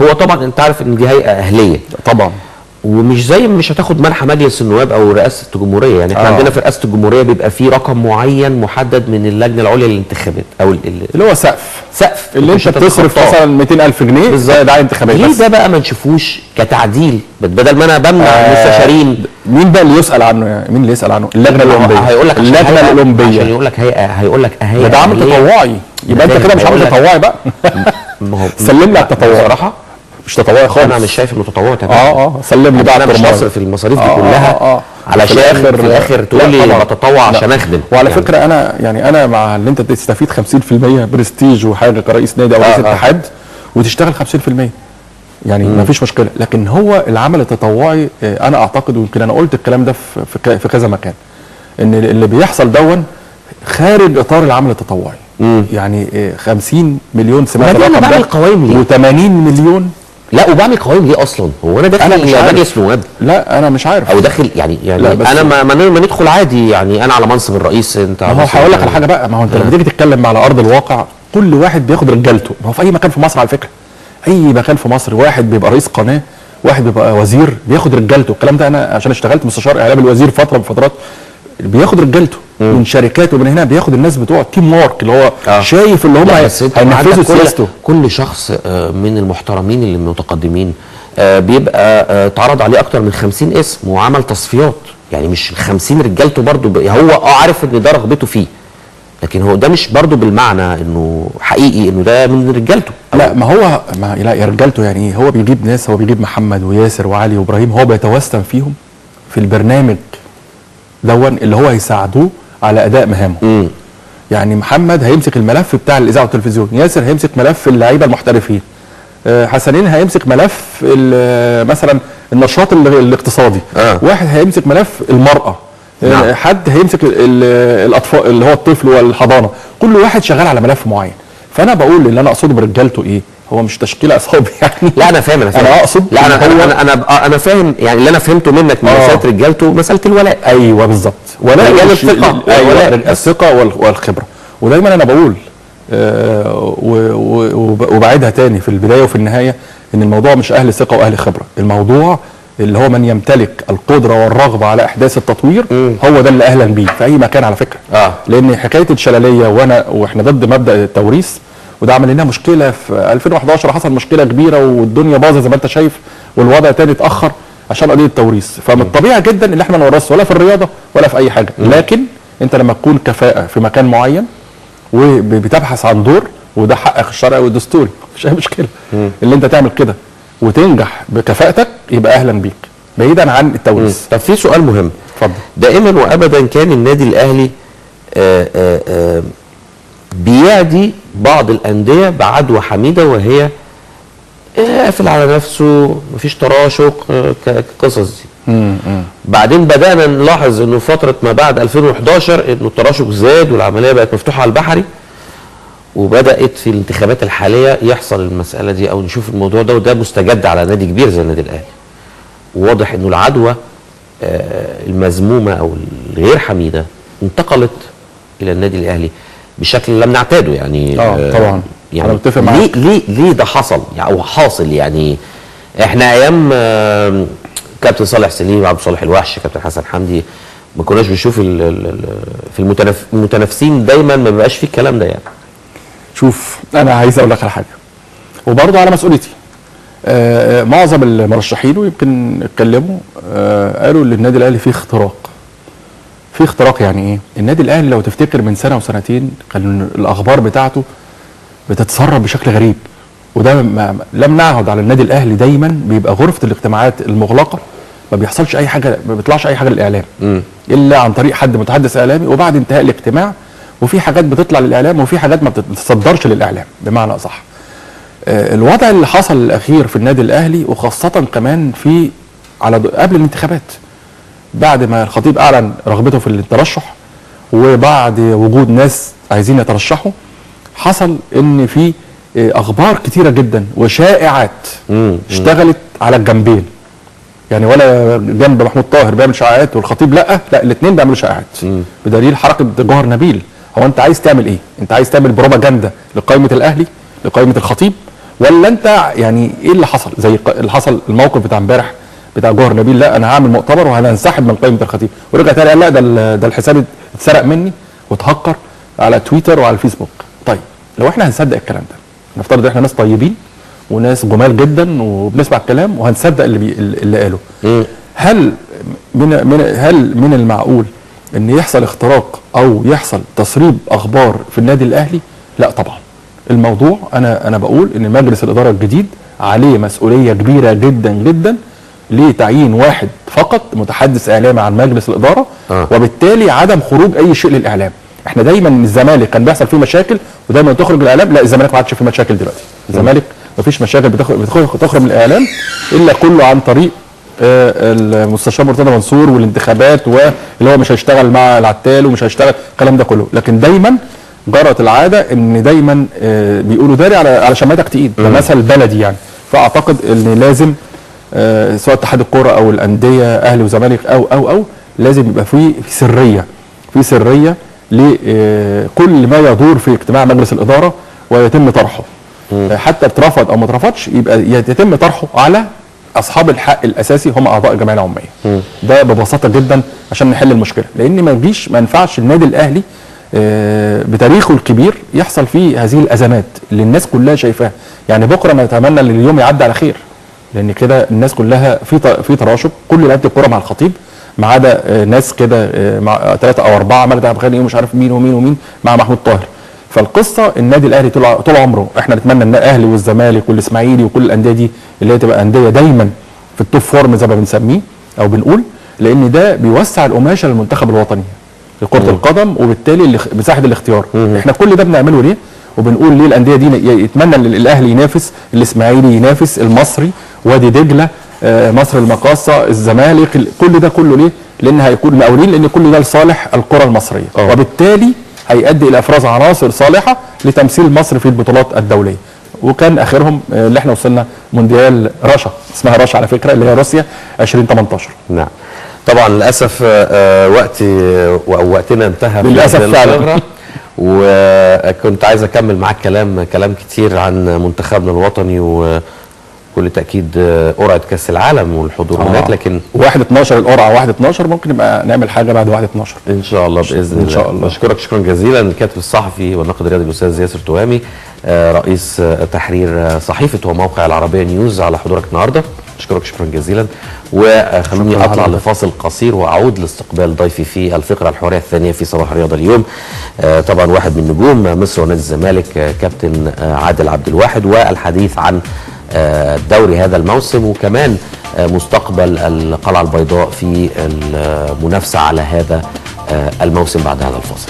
هو طبعا انت عارف ان دي هيئه اهليه طبعا، ومش زي مش هتاخد منحى مجلس النواب او رئاسه الجمهوريه. يعني احنا عندنا في رئاسه الجمهوريه بيبقى في رقم معين محدد من اللجنه العليا للانتخابات او اللي هو سقف اللي انت بتصرف مثلا 200,000 جنيه ده انتخابات. ليه ده بقى ما نشوفوش كتعديل بدل ما انا بمنع المستشارين؟ مين بقى اللي يسال عنه؟ يعني مين اللي يسال عنه؟ اللجنه الاولمبيه. هيقول لك اللجنه الاولمبيه عشان يقول لك هيقول لك اهي ده عامل تطوعي، يبقى انت كده مش عامل تطوعي بقى. سلم لي على التطوعي. بصراحه مش تطوعي خالص، انا مش شايف انه تطوعي تمام. سلم لي بقى. انا مش هصرف المصاريف دي كلها علشان في الاخر تقول لي بتطوع عشان اخدم. وعلى فكره انا مع ان انت تستفيد 50% برستيج وحاجه كرئيس نادي او رئيس اتحاد وتشتغل 50%، يعني ما فيش مشكله. لكن هو العمل التطوعي انا اعتقد، ويمكن انا قلت الكلام ده في كذا مكان، ان اللي بيحصل خارج اطار العمل التطوعي. يعني 50 مليون سمعت الرقم ده. بعمل قوائم ليه؟ و80 مليون. لا وبعمل قوائم ليه اصلا؟ هو انا داخل مجلس نواب؟ لا انا مش عارف، او داخل يعني انا ما ندخل عادي. يعني انا على منصب الرئيس، انت ما هو هقول لك على حاجه بقى. ما هو انت لما تيجي تتكلم على ارض الواقع كل واحد بياخد رجالته. ما هو في اي مكان في مصر على فكره، اي مكان في مصر واحد بيبقى رئيس قناه، واحد بيبقى وزير بياخد رجالته. الكلام ده انا عشان اشتغلت مستشار اعلام الوزير فتره من فترات، بياخد رجالته من شركات ومن هنا، بياخد الناس بتوع التيم وارك اللي هو شايف اللي هم هينفذوا سياسته. كل شخص من المحترمين اللي متقدمين بيبقى اتعرض عليه اكتر من 50 اسم وعمل تصفيات. يعني مش 50 رجالته برضو هو عارف ان ده رغبته فيه، لكن هو ده مش برضو بالمعنى انه حقيقي انه ده من رجالته. لا ما هو لا يا رجالته يعني ايه؟ هو بيجيب ناس، هو بيجيب محمد وياسر وعلي وابراهيم، هو بيتوسم فيهم في البرنامج اللي هو هيساعدوه على اداء مهامه. يعني محمد هيمسك الملف بتاع الاذاعه والتلفزيون، ياسر هيمسك ملف اللعيبه المحترفين، حسنين هيمسك ملف مثلا النشاط الاقتصادي، واحد هيمسك ملف المراه، حد هيمسك الاطفال اللي هو الطفل والحضانه. كل واحد شغال على ملف معين. فانا بقول اللي انا اقصده برجالته ايه؟ هو مش تشكيل اصحابي يعني. لا انا فاهم انا اقصد لا انا فاهم. يعني اللي انا فهمته منك من مساله رجالته مساله الولاء. ايوه بالظبط، ولاء الثقه. ايوه الثقه والخبره. ودايما انا بقول وبعيدها تاني في البدايه وفي النهايه ان الموضوع مش اهل ثقه واهل خبره، الموضوع اللي هو من يمتلك القدره والرغبه على احداث التطوير هو ده اللي اهلا بيه في اي مكان على فكره. لان حكايه الشلاليه واحنا ضد مبدا التوريث، وده عمل لنا مشكله في 2011. حصل مشكله كبيره والدنيا باظت زي ما انت شايف، والوضع تاني اتاخر عشان قضيه التوريث. فمن الطبيعي جدا ان احنا ما نورثش ولا في الرياضه ولا في اي حاجه. لكن انت لما تكون كفاءه في مكان معين وبتبحث عن دور، وده حقك الشرعي والدستوري، مفيش اي مشكله اللي انت تعمل كده وتنجح بكفاءتك، يبقى اهلا بيك بعيدا عن التوريث. طب في سؤال مهم. اتفضل. دائما وابدا كان النادي الاهلي بيعدي بعض الانديه بعدوى حميده، وهي قافل على نفسه، مفيش تراشق، كقصص دي. بعدين بدانا نلاحظ انه فتره ما بعد 2011 انه التراشق زاد والعمليه بقت مفتوحه على البحري، وبدات في الانتخابات الحاليه يحصل المساله دي او نشوف الموضوع ده، وده مستجد على نادي كبير زي النادي الاهلي. وواضح انه العدوى المذمومه او الغير حميده انتقلت الى النادي الاهلي بشكل لم نعتاده. يعني طبعا يعني انا متفق معاك. ليه ده حصل يعني او حاصل؟ يعني احنا ايام كابتن صالح سليم وعبد الصالح الوحش، كابتن حسن حمدي، ما كناش بنشوف في المتنافسين دايما ما بيبقاش فيه الكلام ده. يعني شوف انا عايز اقول لك على حاجه وبرضه على مسؤوليتي. معظم المرشحين ويمكن اتكلموا قالوا ان النادي الاهلي فيه اختراق. في اختراق يعني ايه؟ النادي الاهلي لو تفتكر من سنه وسنتين كان الاخبار بتاعته بتتسرب بشكل غريب، وده لم نعهد على النادي الاهلي. دايما بيبقى غرفه الاجتماعات المغلقه، ما بيحصلش اي حاجه، ما بيطلعش اي حاجه للاعلام الا عن طريق حد متحدث اعلامي وبعد انتهاء الاجتماع. وفي حاجات بتطلع للاعلام وفي حاجات ما بتتصدرش للاعلام بمعنى اصح. الوضع اللي حصل الاخير في النادي الاهلي، وخاصه كمان في قبل الانتخابات، بعد ما الخطيب اعلن رغبته في الترشح وبعد وجود ناس عايزين يترشحوا، حصل ان في اخبار كتيره جدا وشائعات اشتغلت على الجنبين. يعني ولا جنب محمود طاهر بيعمل شائعات والخطيب لا الاثنين بيعملوا شائعات. بدليل حركه جوهر نبيل. هو انت عايز تعمل ايه؟ انت عايز تعمل بروباجندا لقائمه الاهلي، لقائمه الخطيب، ولا انت يعني ايه اللي حصل زي اللي حصل الموقف بتاع امبارح بتاع جوهر نبيل، لا انا هعمل مؤتمر وهنسحب من قائمه الخطيب، ورجع تاني قال لا ده الحساب اتسرق مني واتهكر على تويتر وعلى الفيسبوك. طيب لو احنا هنصدق الكلام ده، نفترض احنا ناس طيبين وناس جمال جدا وبنسمع الكلام وهنصدق اللي قاله، هل من المعقول ان يحصل اختراق او يحصل تسريب اخبار في النادي الاهلي؟ لا طبعا. الموضوع انا بقول ان مجلس الاداره الجديد عليه مسؤوليه كبيره جدا جدا لتعيين واحد فقط متحدث اعلامي عن مجلس الاداره، وبالتالي عدم خروج اي شيء للاعلام. احنا دايما الزمالك كان بيحصل فيه مشاكل ودايما تخرج الاعلام، لا الزمالك ما عادش فيه مشاكل دلوقتي. الزمالك ما فيش مشاكل بتخرج من الاعلام الا كله عن طريق المستشار مرتضى منصور والانتخابات، واللي هو مش هيشتغل مع العتال ومش هيشتغل الكلام ده كله. لكن دايما جرت العاده ان دايما بيقولوا داري على شماتك تقيل، ده مثل بلدي يعني. فاعتقد ان لازم سواء اتحاد الكوره او الانديه اهلي وزمالك او لازم يبقى في سريه لكل ما يدور في اجتماع مجلس الاداره ويتم طرحه. حتى اترفض او ما اترفضش يبقى يتم طرحه على اصحاب الحق الاساسي هم اعضاء الجمعيه العموميه. ده ببساطه جدا عشان نحل المشكله، لان ما ينفعش النادي الاهلي بتاريخه الكبير يحصل فيه هذه الازمات اللي الناس كلها شايفاها. يعني بكره نتمنى ان اليوم يعدي على خير، لان كده الناس كلها في تراشق، كل لعيبه الكوره مع الخطيب ما عدا ناس كده مع 3 أو 4، مجدي عبد الغني ومش عارف مين ومين ومين مع محمود طاهر. فالقصه النادي الاهلي طول عمره احنا نتمنى ان الاهلي والزمالك والاسماعيلي وكل الانديه دي اللي هي تبقى انديه دايما في التوب فورم زي ما بنسميه او بنقول، لان ده بيوسع القماشه للمنتخب الوطني لكره القدم، وبالتالي مساحه الاختيار. احنا كل ده بنعمله ليه؟ وبنقول ليه الانديه دي يتمنى ان الاهلي ينافس، الاسماعيلي ينافس، المصري، وادي دجله، مصر المقاصه، الزمالك، كل ده كله ليه؟ لان هيكون مقاولين، لان كل ده لصالح الكره المصريه، وبالتالي هيؤدي الى افراز عناصر صالحه لتمثيل مصر في البطولات الدوليه. وكان اخرهم اللي احنا وصلنا مونديال رشا، اسمها رشا على فكره، اللي هي روسيا 2018. نعم. طبعا للاسف وقتنا انتهى للاسف فعلا. وكنت عايز اكمل معاك كلام كتير عن منتخبنا الوطني، وكل تاكيد قرعه كاس العالم والحضور هناك، لكن 1/12 القرعه 1/12 ممكن نبقى نعمل حاجه بعد 1/12 ان شاء الله باذن الله. ان شاء الله. بشكرك شكرا جزيلا الكاتب الصحفي والناقد الرياضي الاستاذ ياسر توامي، رئيس تحرير صحيفه وموقع العربيه نيوز، على حضورك النهارده. اشكرك شكرا جزيلا، وخلوني اطلع لفاصل قصير واعود لاستقبال ضيفي في الفقره الحواريه الثانيه في صباح الرياضه اليوم. طبعا واحد من نجوم مصر ونادي الزمالك كابتن عادل عبد الواحد، والحديث عن دوري هذا الموسم، وكمان مستقبل القلعه البيضاء في المنافسه على هذا الموسم بعد هذا الفاصل.